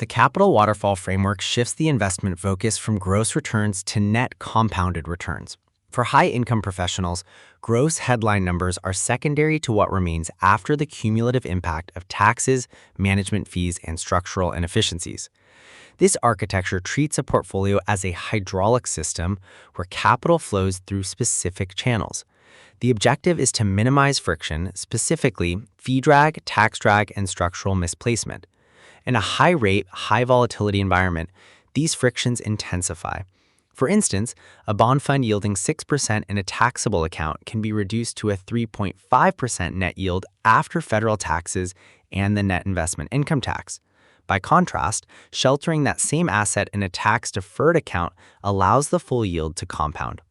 The Capital Waterfall framework shifts the investment focus from gross returns to net compounded returns. For high-income professionals, gross headline numbers are secondary to what remains after the cumulative impact of taxes, management fees, and structural inefficiencies. This architecture treats a portfolio as a hydraulic system where capital flows through specific channels. The objective is to minimize friction, specifically fee drag, tax drag, and structural misplacement. In a high-rate, high-volatility environment, these frictions intensify. For instance, a bond fund yielding 6% in a taxable account can be reduced to a 3.5% net yield after federal taxes and the net investment income tax. By contrast, sheltering that same asset in a tax-deferred account allows the full yield to compound.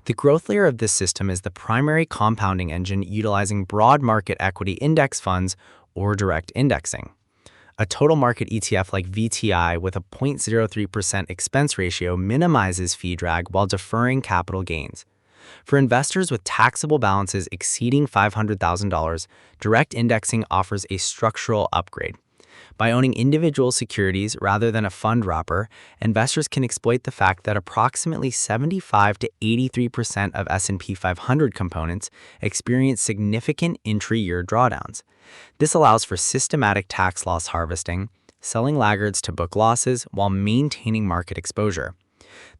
The growth layer of this system is the primary compounding engine utilizing broad market equity index funds or direct indexing. A total market ETF like VTI with a 0.03% expense ratio minimizes fee drag while deferring capital gains. For investors with taxable balances exceeding $500,000, direct indexing offers a structural upgrade. By owning individual securities rather than a fund wrapper, investors can exploit the fact that approximately 75 to 83% of S&P 500 components experience significant intra-year drawdowns. This allows for systematic tax loss harvesting, selling laggards to book losses while maintaining market exposure.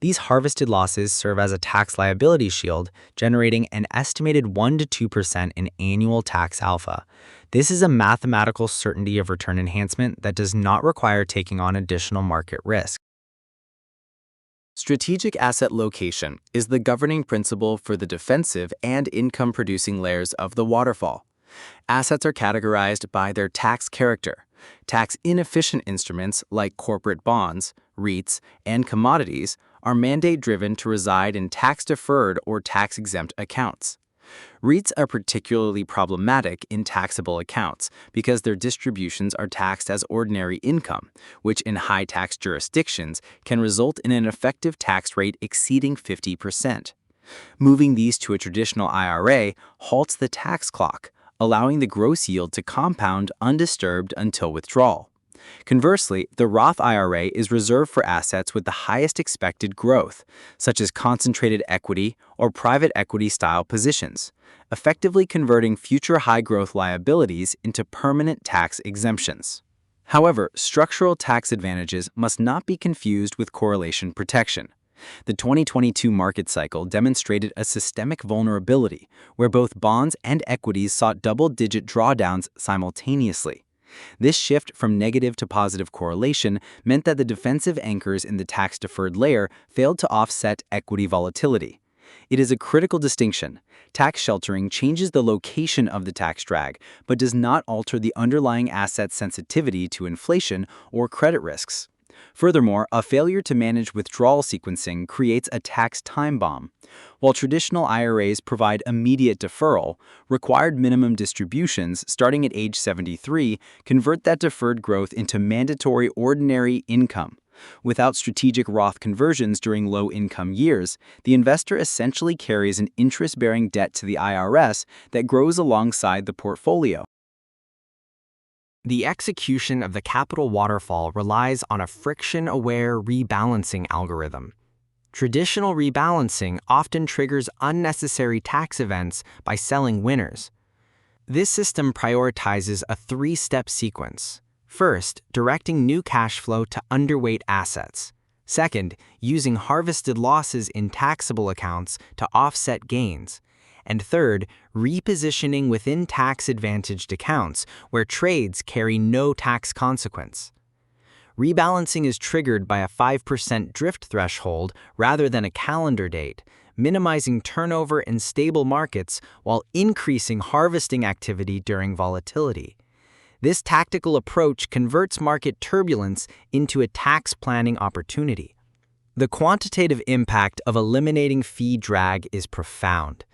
These harvested losses serve as a tax liability shield, generating an estimated 1 to 2% in annual tax alpha. This is a mathematical certainty of return enhancement that does not require taking on additional market risk. Strategic asset location is the governing principle for the defensive and income-producing layers of the waterfall. Assets are categorized by their tax character. Tax-inefficient instruments like corporate bonds, REITs, and commodities are mandate-driven to reside in tax-deferred or tax-exempt accounts. REITs are particularly problematic in taxable accounts because their distributions are taxed as ordinary income, which in high-tax jurisdictions can result in an effective tax rate exceeding 50%. Moving these to a traditional IRA halts the tax clock, allowing the gross yield to compound undisturbed until withdrawal. Conversely, the Roth IRA is reserved for assets with the highest expected growth, such as concentrated equity or private equity-style positions, effectively converting future high-growth liabilities into permanent tax exemptions. However, structural tax advantages must not be confused with correlation protection. The 2022 market cycle demonstrated a systemic vulnerability where both bonds and equities saw double-digit drawdowns simultaneously. This shift from negative to positive correlation meant that the defensive anchors in the tax-deferred layer failed to offset equity volatility. It is a critical distinction. Tax sheltering changes the location of the tax drag, but does not alter the underlying asset sensitivity to inflation or credit risks. Furthermore, a failure to manage withdrawal sequencing creates a tax time bomb. While traditional IRAs provide immediate deferral, required minimum distributions starting at age 73 convert that deferred growth into mandatory ordinary income. Without strategic Roth conversions during low-income years, the investor essentially carries an interest-bearing debt to the IRS that grows alongside the portfolio. The execution of the Capital Waterfall relies on a friction-aware rebalancing algorithm. Traditional rebalancing often triggers unnecessary tax events by selling winners. This system prioritizes a three-step sequence. First, directing new cash flow to underweight assets. Second, using harvested losses in taxable accounts to offset gains. And third, repositioning within tax-advantaged accounts where trades carry no tax consequence. Rebalancing is triggered by a 5% drift threshold rather than a calendar date, minimizing turnover in stable markets while increasing harvesting activity during volatility. This tactical approach converts market turbulence into a tax planning opportunity. The quantitative impact of eliminating fee drag is profound.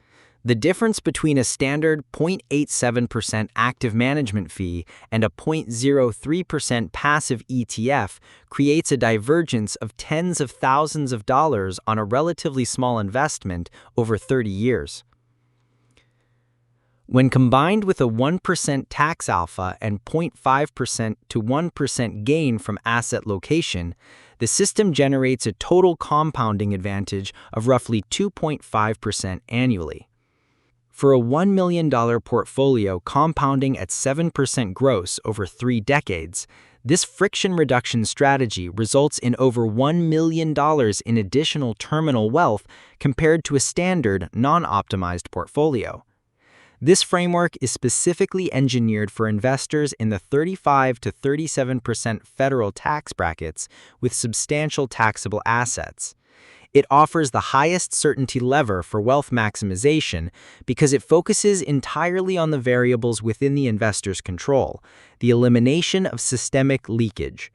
The difference between a standard 0.87% active management fee and a 0.03% passive ETF creates a divergence of tens of thousands of dollars on a relatively small investment over 30 years. When combined with a 1% tax alpha and 0.5% to 1% gain from asset location, the system generates a total compounding advantage of roughly 2.5% annually. For a $1 million portfolio compounding at 7% gross over 3 decades, this friction reduction strategy results in over $1 million in additional terminal wealth compared to a standard, non-optimized portfolio. This framework is specifically engineered for investors in the 35 to 37% federal tax brackets with substantial taxable assets. It offers the highest certainty lever for wealth maximization because it focuses entirely on the variables within the investor's control, the elimination of systemic leakage.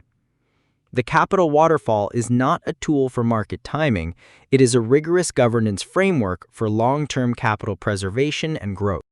The Capital Waterfall is not a tool for market timing, it is a rigorous governance framework for long-term capital preservation and growth.